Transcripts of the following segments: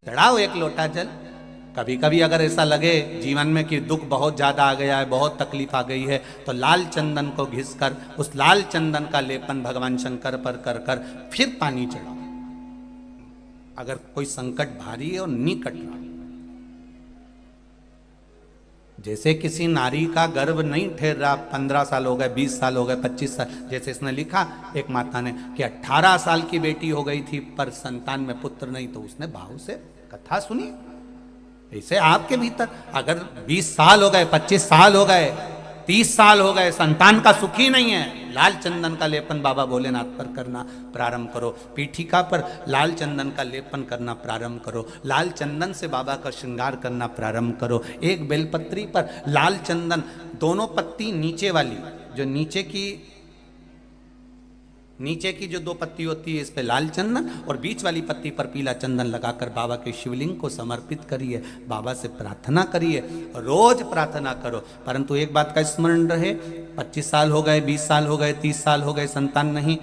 चढ़ाओ एक लोटा जल। कभी कभी अगर ऐसा लगे जीवन में कि दुख बहुत ज्यादा आ गया है, बहुत तकलीफ आ गई है, तो लाल चंदन को घिस कर उस लाल चंदन का लेपन भगवान शंकर पर कर कर फिर पानी चढ़ाओ। अगर कोई संकट भारी है और निकट रहा, जैसे किसी नारी का गर्भ नहीं ठहर रहा, 15 साल हो गए, 20 साल हो गए, 25 साल, जैसे इसने लिखा एक माता ने कि 18 साल की बेटी हो गई थी पर संतान में पुत्र नहीं, तो उसने भाव से कथा सुनी। ऐसे आपके भीतर अगर 20 साल हो गए, 25 साल हो गए, 30 साल हो गए, संतान का सुख ही नहीं है, लाल चंदन का लेपन बाबा भोलेनाथ पर करना प्रारंभ करो। पीठिका पर लाल चंदन का लेपन करना प्रारंभ करो। लाल चंदन से बाबा का श्रृंगार करना प्रारंभ करो। एक बेलपत्री पर लाल चंदन, दोनों पत्ती नीचे वाली, जो नीचे की जो 2 पत्ती होती है, इस पे लाल चंदन और बीच वाली पत्ती पर पीला चंदन लगाकर बाबा के शिवलिंग को समर्पित करिए। बाबा से प्रार्थना करिए, रोज प्रार्थना करो। परंतु एक बात का स्मरण रहे, 25 साल हो गए, 20 साल हो गए, 30 साल हो गए, संतान नहीं,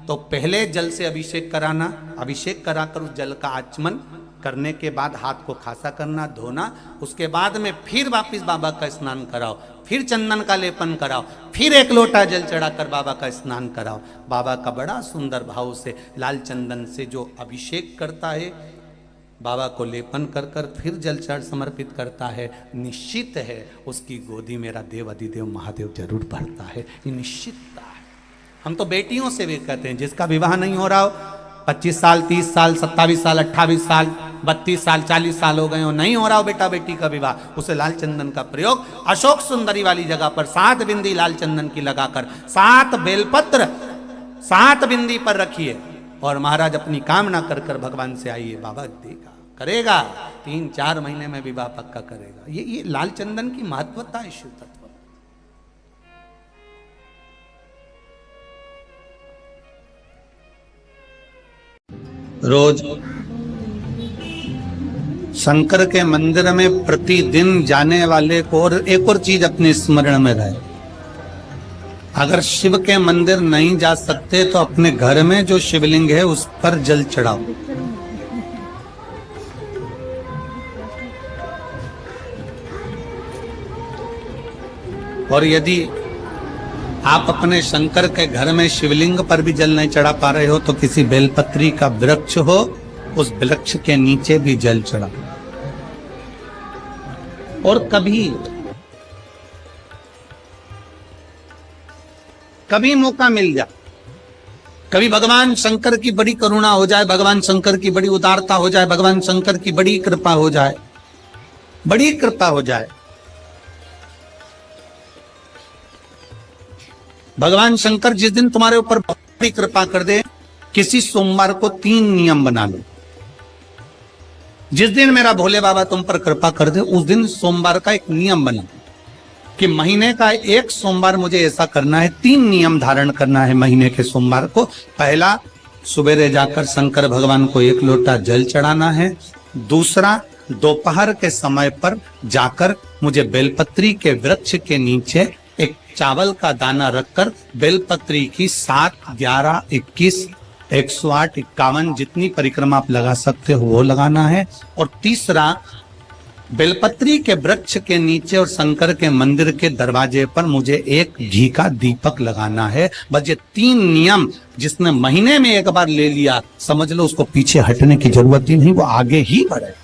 तो पहले जल से अभिषेक कराना। अभिषेक कराकर उस जल का आचमन करने के बाद हाथ को खासा करना, धोना। उसके बाद में फिर वापिस बाबा का स्नान कराओ, फिर चंदन का लेपन कराओ, फिर एक लोटा जल चढ़ाकर बाबा का स्नान कराओ। बाबा का बड़ा सुंदर भाव से लाल चंदन से जो अभिषेक करता है, बाबा को लेपन कर कर फिर जल चढ़ समर्पित करता है, निश्चित है उसकी गोदी मेरा देव अधिदेव महादेव जरूर भरता है। ये निश्चितता है। हम तो बेटियों से भी कहते हैं, जिसका विवाह नहीं हो रहा हो, 25 साल, 30 साल, 27 साल, 28 साल, 32 साल, 40 साल हो गए हो, नहीं हो रहा हो बेटा बेटी का विवाह, उसे लाल चंदन का प्रयोग अशोक सुंदरी वाली जगह पर 7 बिंदी लाल चंदन की लगाकर 7 बेलपत्र 7 बिंदी पर रखिए और महाराज अपनी कामना कर कर भगवान से आइए। बाबा देगा, करेगा, 3-4 महीने में विवाह पक्का करेगा। ये लाल चंदन की महत्वता है शिव तत्व। रोज शंकर के मंदिर में प्रतिदिन जाने वाले को और एक और चीज अपने स्मरण में रहे, अगर शिव के मंदिर नहीं जा सकते तो अपने घर में जो शिवलिंग है उस पर जल चढ़ाओ। और यदि आप अपने शंकर के घर में शिवलिंग पर भी जल नहीं चढ़ा पा रहे हो तो किसी बेलपत्री का वृक्ष हो, उस वृक्ष के नीचे भी जल चढ़ा। और कभी मौका मिल जाए, कभी भगवान शंकर की बड़ी करुणा हो जाए, भगवान शंकर की बड़ी उदारता हो जाए, भगवान शंकर की बड़ी कृपा हो जाए, बड़ी कृपा हो जाए, भगवान शंकर जिस दिन तुम्हारे ऊपर बड़ी कृपा कर दे, किसी सोमवार को 3 नियम बना लो। जिस दिन मेरा भोले बाबा तुम पर कृपा कर दे, उस दिन सोमवार का एक नियम बना कि महीने का एक सोमवार मुझे ऐसा करना है, 3 नियम धारण करना है महीने के सोमवार को। पहला, सुबेरे जाकर शंकर भगवान को 1 लोटा जल चढ़ाना है। दूसरा, दोपहर के समय पर जाकर मुझे बेलपत्री के वृक्ष के नीचे एक चावल का दाना रखकर बेलपत्री की 7, 11, 21, 108, 51 जितनी परिक्रमा आप लगा सकते हो वो लगाना है। और तीसरा, बेलपत्री के वृक्ष के नीचे और शंकर के मंदिर के दरवाजे पर मुझे एक घी का दीपक लगाना है। बस ये 3 नियम जिसने महीने में एक बार ले लिया, समझ लो उसको पीछे हटने की जरूरत ही नहीं, वो आगे ही बढ़े।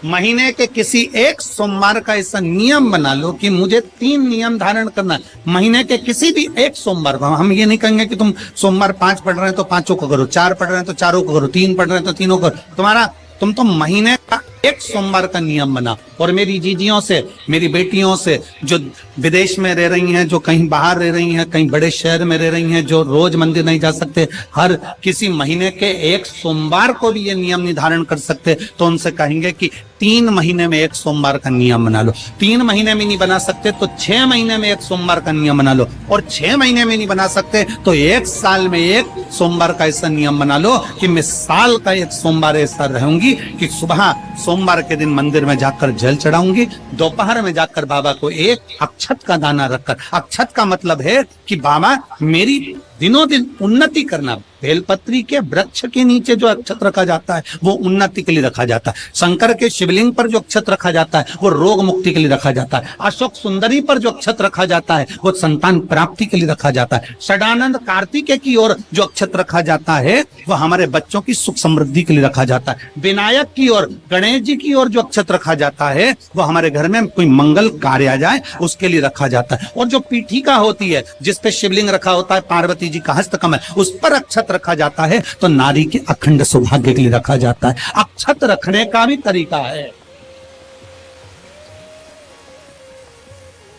महीने के किसी एक सोमवार का ऐसा नियम बना लो कि मुझे 3 नियम धारण करना है। महीने के किसी भी एक सोमवार को, हम ये नहीं कहेंगे कि तुम सोमवार 5 पढ़ रहे हैं तो 5 को करो, 4 पढ़ रहे हैं तो 4 को करो, 3 पढ़ रहे हैं तो 3 को करो। तुम तो महीने का एक सोमवार का नियम बना। और मेरी जीजियों से, मेरी बेटियों से जो विदेश में रह रही हैं, जो कहीं बाहर रह रही हैं, कहीं बड़े शहर में रह रही हैं, जो रोज मंदिर नहीं जा सकते, हर किसी महीने के एक सोमवार को भी ये नियम निर्धारण कर सकते, तो उनसे कहेंगे कि 3 महीने में एक सोमवार का नियम बना लो। 3 महीने में नहीं बना सकते तो 6 महीने में एक सोमवार का नियम बना लो। और 6 महीने में नहीं बना सकते तो 1 साल में एक सोमवार का ऐसा नियम बना लो कि मैं साल का एक सोमवार ऐसा रहूंगी कि सुबह सोमवार के दिन मंदिर में जाकर जल चढ़ाऊंगी, दोपहर में जाकर बाबा को एक अक्षत का दाना रखकर, अक्षत का मतलब है कि बाबा मेरी दिनों दिन उन्नति करना। बेलपत्री के वृक्ष के नीचे जो अक्षत रखा जाता है वो उन्नति के लिए रखा जाता है। शंकर के शिवलिंग पर जो अक्षत रखा जाता है वो रोग मुक्ति के लिए रखा जाता है। अशोक सुंदरी पर जो अक्षत रखा जाता है वो संतान प्राप्ति के लिए रखा जाता है। षडानंद कार्तिकेय की ओर जो अक्षत रखा जाता है वो हमारे बच्चों की सुख समृद्धि के लिए रखा जाता है। विनायक की ओर, गणेश जी की ओर जो अक्षत रखा जाता है वो हमारे घर में कोई मंगल कार्य आ जाए उसके लिए रखा जाता है। और जो पीठिका होती है जिसपे शिवलिंग रखा होता है, पार्वती जी का हस्तकमल, उस पर अक्षत रखा जाता है तो नारी के अखंड सौभाग्य के लिए रखा जाता है। अक्षत रखने का भी तरीका है।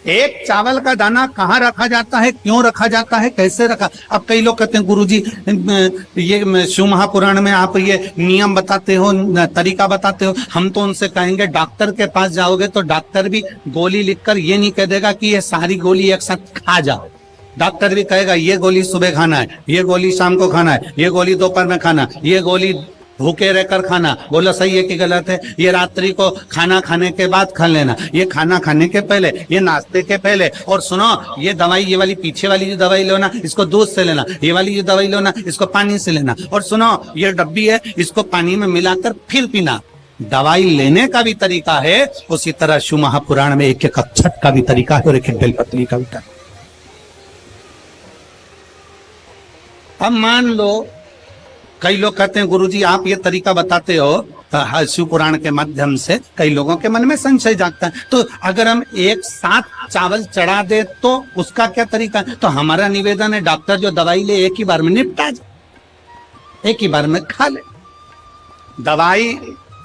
एक चावल का दाना कहाँ रखा जाता है, क्यों रखा जाता है, कैसे रखा। अब कई लोग कहते हैं गुरुजी ये शिव महापुराण में आप ये नियम बताते हो, तरीका बताते हो। हम तो उनसे कहेंगे डॉक्टर के पास जाओगे तो डॉक्टर भी गोली लिखकर ये नहीं कह देगा कि ये सारी गोली एक साथ खा जाओ। डॉक्टर भी कहेगा ये गोली सुबह खाना है, ये गोली शाम को खाना है, ये गोली दोपहर में खाना, ये गोली भूखे रहकर खाना। बोलो सही है कि गलत है? ये रात्रि को खाना खाने के बाद खा लेना, ये खाना खाने के पहले, ये नाश्ते के पहले। और सुनो, ये दवाई, ये वाली पीछे वाली जो दवाई लो ना, इसको दूध से लेना, ये वाली जो दवाई लो ना, इसको पानी से लेना। और सुनो, ये डब्बी है, इसको पानी में मिलाकर फिर पीना। दवाई लेने का भी तरीका है, उसी तरह शिव महापुराण में एक एक अक्षत का भी तरीका है और एक एक बेलपत्री का भी तरीका। अब मान लो कई लोग कहते हैं गुरुजी आप ये तरीका बताते हो शिव पुराण के माध्यम से, कई लोगों के मन में संशय जागता है। तो अगर हम एक साथ चावल चढ़ा दे तो उसका क्या तरीका है? तो हमारा निवेदन है डॉक्टर जो दवाई ले एक ही बार में निपटा जाए, एक ही बार में खा ले। दवाई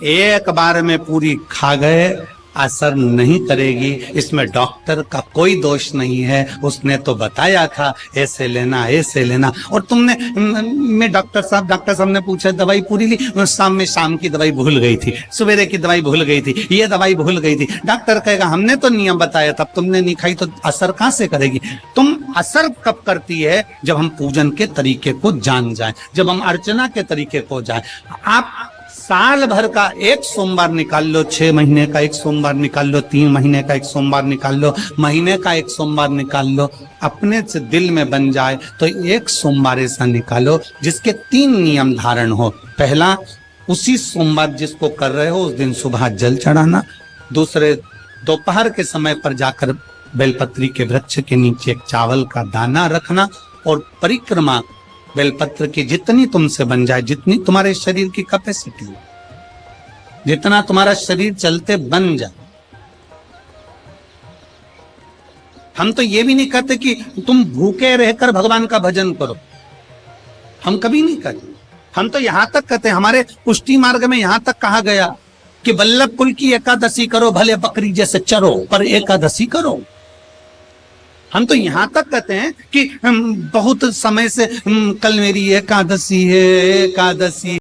एक बार में पूरी खा गए असर नहीं करेगी, इसमें डॉक्टर का कोई दोष नहीं है। उसने तो बताया था ऐसे लेना, ऐसे लेना। और तुमने मैं डॉक्टर साहब ने पूछा दवाई पूरी ली, शाम की दवाई भूल गई थी, सवेरे की दवाई भूल गई थी, ये दवाई भूल गई थी। डॉक्टर कहेगा हमने तो नियम बताया, तब तुमने नहीं खाई तो असर कहां से करेगी? तुम असर कब करती है? जब हम पूजन के तरीके को जान जाए, जब हम अर्चना के तरीके को जाए। आप साल भर का एक सोमवार निकाल लो, 6 महीने का एक सोमवार निकाल लो, 3 महीने का एक सोमवार निकाल लो, महीने का एक सोमवार निकाल लो। अपने से दिल में बन जाए तो एक सोमवार ऐसा निकालो जिसके 3 नियम धारण हो। पहला, उसी सोमवार जिसको कर रहे हो उस दिन सुबह जल चढ़ाना। दूसरे, दोपहर के समय पर जाकर बेलपत्री के वृक्ष के नीचे एक चावल का दाना रखना। और परिक्रमा बेलपत्र की जितनी तुमसे बन जाए, जितनी तुम्हारे शरीर की कैपेसिटी, जितना तुम्हारा शरीर चलते बन जाए। हम तो ये भी नहीं कहते कि तुम भूखे रहकर भगवान का भजन करो, हम कभी नहीं कहते। हम तो यहां तक कहते हैं, हमारे पुष्टि मार्ग में यहां तक कहा गया कि वल्लभ कुल की एकादशी करो, भले बकरी जैसे चरो पर एकादशी करो। हम तो यहां तक कहते हैं कि बहुत समय से कल मेरी एकादशी है, एकादशी